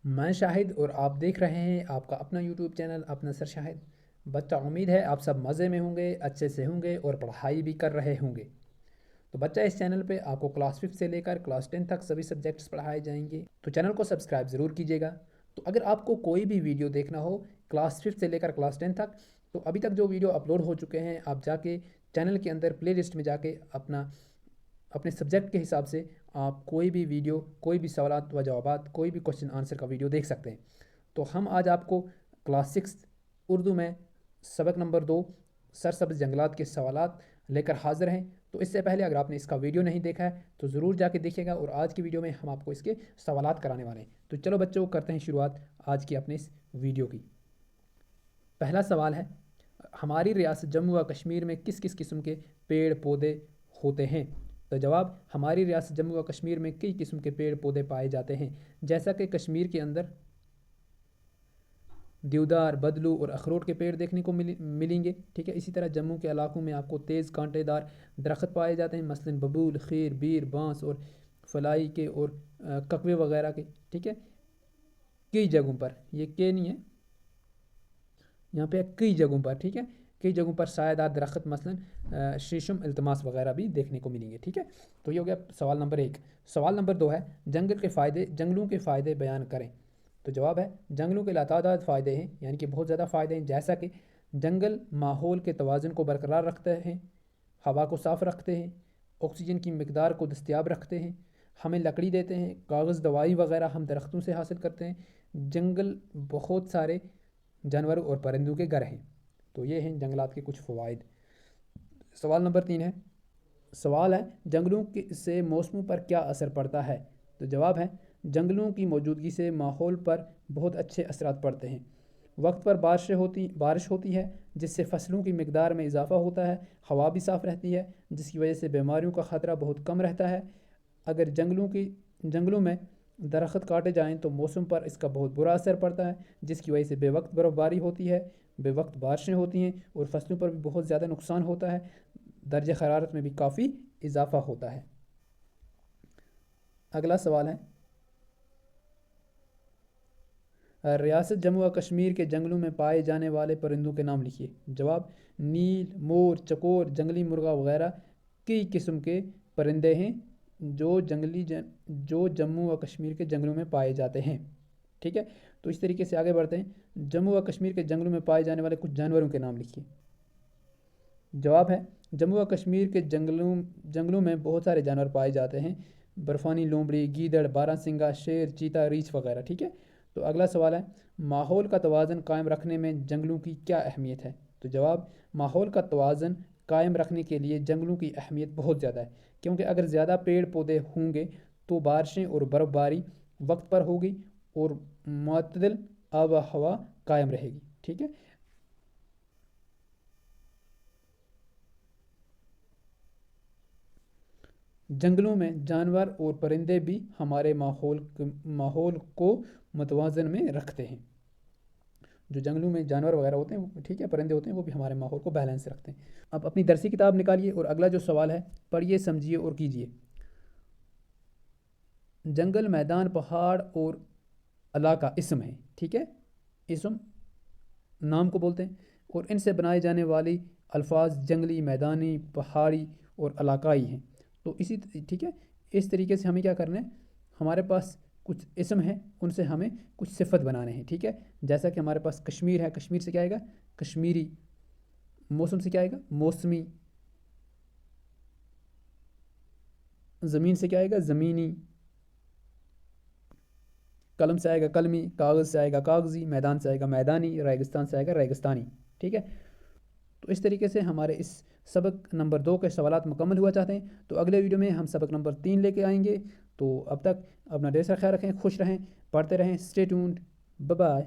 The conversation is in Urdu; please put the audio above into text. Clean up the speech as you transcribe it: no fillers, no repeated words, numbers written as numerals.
میں شاہد اور آپ دیکھ رہے ہیں آپ کا اپنا یوٹیوب چینل اپنا سر شاہد بچہ۔ امید ہے آپ سب مزے میں ہوں گے، اچھے سے ہوں گے اور پڑھائی بھی کر رہے ہوں گے۔ تو بچہ اس چینل پہ آپ کو کلاس 5 سے لے کر کلاس 10 تک سبھی سبجیکٹس پڑھائے جائیں گے، تو چینل کو سبسکرائب ضرور کیجیے گا۔ تو اگر آپ کو کوئی بھی ویڈیو دیکھنا ہو کلاس 5 سے لے کر کلاس 10 تک، تو ابھی تک جو ویڈیو اپلوڈ ہو چکے ہیں آپ جا کے چینل کے اندر پلے لسٹ میں جا کے اپنے سبجیکٹ کے حساب سے آپ کوئی بھی ویڈیو، کوئی بھی سوالات و جوابات، کوئی بھی کوشچن آنسر کا ویڈیو دیکھ سکتے ہیں۔ تو ہم آج آپ کو کلاس 6 اردو میں سبق نمبر 2 سرسبز جنگلات کے سوالات لے کر حاضر ہیں۔ تو اس سے پہلے اگر آپ نے اس کا ویڈیو نہیں دیکھا ہے تو ضرور جا کے دیکھیے گا، اور آج کی ویڈیو میں ہم آپ کو اس کے سوالات کرانے والے ہیں۔ تو چلو بچوں کرتے ہیں شروعات آج کی اپنے اس ویڈیو کی۔ پہلا سوال ہے، ہماری ریاست جموں و کشمیر میں کس کس قسم کے پیڑ پودے ہوتے ہیں؟ تو جواب، ہماری ریاست جموں و کشمیر میں کئی قسم کے پیڑ پودے پائے جاتے ہیں، جیسا کہ کشمیر کے اندر دیودار، بدلو اور اخروٹ کے پیڑ دیکھنے کو ملیں گے، ٹھیک ہے۔ اسی طرح جموں کے علاقوں میں آپ کو تیز کانٹے دار درخت پائے جاتے ہیں، مثلاً ببول، خیر، بیر، بانس اور فلائی کے اور ککوے وغیرہ کے، ٹھیک ہے۔ کئی جگہوں پر، یہ کہ نہیں ہے یہاں پہ، کئی جگہوں پر، ٹھیک ہے، کئی جگہوں پر سایہ دار درخت مثلاً شیشم، التماس وغیرہ بھی دیکھنے کو ملیں گے، ٹھیک ہے۔ تو یہ ہو گیا سوال نمبر 1۔ سوال نمبر 2 ہے، جنگلوں کے فائدے بیان کریں۔ تو جواب ہے، جنگلوں کے لاتعداد فائدے ہیں، یعنی کہ بہت زیادہ فائدے ہیں، جیسا کہ جنگل ماحول کے توازن کو برقرار رکھتے ہیں، ہوا کو صاف رکھتے ہیں، آکسیجن کی مقدار کو دستیاب رکھتے ہیں، ہمیں لکڑی دیتے ہیں، کاغذ، دوائی وغیرہ ہم درختوں سے حاصل کرتے ہیں، جنگل بہت سارے جانوروں اور پرندوں کے گھر ہیں۔ تو یہ ہیں جنگلات کے کچھ فوائد۔ سوال نمبر 3 ہے، سوال ہے، جنگلوں سے موسموں پر کیا اثر پڑتا ہے؟ تو جواب ہے، جنگلوں کی موجودگی سے ماحول پر بہت اچھے اثرات پڑتے ہیں۔ وقت پر بارش ہوتی ہے، جس سے فصلوں کی مقدار میں اضافہ ہوتا ہے، ہوا بھی صاف رہتی ہے، جس کی وجہ سے بیماریوں کا خطرہ بہت کم رہتا ہے۔ اگر جنگلوں میں درخت کاٹے جائیں تو موسم پر اس کا بہت برا اثر پڑتا ہے، جس کی وجہ سے بے وقت برف باری ہوتی ہے، بے وقت بارشیں ہوتی ہیں، اور فصلوں پر بھی بہت زیادہ نقصان ہوتا ہے، درجہ حرارت میں بھی کافی اضافہ ہوتا ہے۔ اگلا سوال ہے، ریاست جموں و کشمیر کے جنگلوں میں پائے جانے والے پرندوں کے نام لکھیے۔ جواب، نیل، مور، چکور، جنگلی مرغا وغیرہ کئی قسم کے پرندے ہیں جو جموں و کشمیر کے جنگلوں میں پائے جاتے ہیں، ٹھیک ہے۔ تو اس طریقے سے آگے بڑھتے ہیں، جموں و کشمیر کے جنگلوں میں پائے جانے والے کچھ جانوروں کے نام لکھیے۔ جواب ہے، جموں و کشمیر کے جنگلوں میں بہت سارے جانور پائے جاتے ہیں، برفانی لومڑی، گیدڑ، بارہ سنگھا، شیر، چیتا، ریچھ وغیرہ، ٹھیک ہے۔ تو اگلا سوال ہے، ماحول کا توازن قائم رکھنے میں جنگلوں کی کیا اہمیت ہے؟ تو جواب، ماحول کا توازن قائم رکھنے کے لیے جنگلوں کی اہمیت بہت زیادہ ہے، کیونکہ اگر زیادہ پیڑ پودے ہوں گے تو بارشیں اور برف باری وقت پر ہوگی اور معتدل آب و ہوا قائم رہے گی، ٹھیک ہے۔ جنگلوں میں جانور اور پرندے بھی ہمارے ماحول کو متوازن میں رکھتے ہیں۔ جو جنگلوں میں جانور وغیرہ ہوتے ہیں، ٹھیک ہے، پرندے ہوتے ہیں، وہ بھی ہمارے ماحول کو بیلنس رکھتے ہیں۔ اب اپنی درسی کتاب نکالیے اور اگلا جو سوال ہے پڑھیے، سمجھیے اور کیجیے۔ جنگل، میدان، پہاڑ اور علاقہ اسم ہے، ٹھیک ہے، اسم نام کو بولتے ہیں، اور ان سے بنائے جانے والی الفاظ جنگلی، میدانی، پہاڑی اور علاقائی ہیں۔ تو ٹھیک ہے، اس طریقے سے ہمیں کیا کرنا ہے، ہمارے پاس کچھ اسم ہیں، ان سے ہمیں کچھ صفت بنانے ہیں، ٹھیک ہے۔ جیسا کہ ہمارے پاس کشمیر ہے، کشمیر سے کیا آئے گا، کشمیری۔ موسم سے کیا آئے گا، موسمی۔ زمین سے کیا آئے گا، زمینی۔ قلم سے آئے گا قلمی، کاغذ سے آئے گا کاغذی، میدان سے آئے گا میدانی، ریگستان سے آئے گا ریگستانی، ٹھیک ہے۔ تو اس طریقے سے ہمارے اس سبق نمبر 2 کے سوالات مکمل ہوا چاہتے ہیں۔ تو اگلے ویڈیو میں ہم سبق نمبر 3 لے کے آئیں گے۔ تو اب تک اپنا ڈھیر سارا خیال رکھیں، خوش رہیں، پڑھتے رہیں، اسٹے ٹیونڈ، بائے بائے۔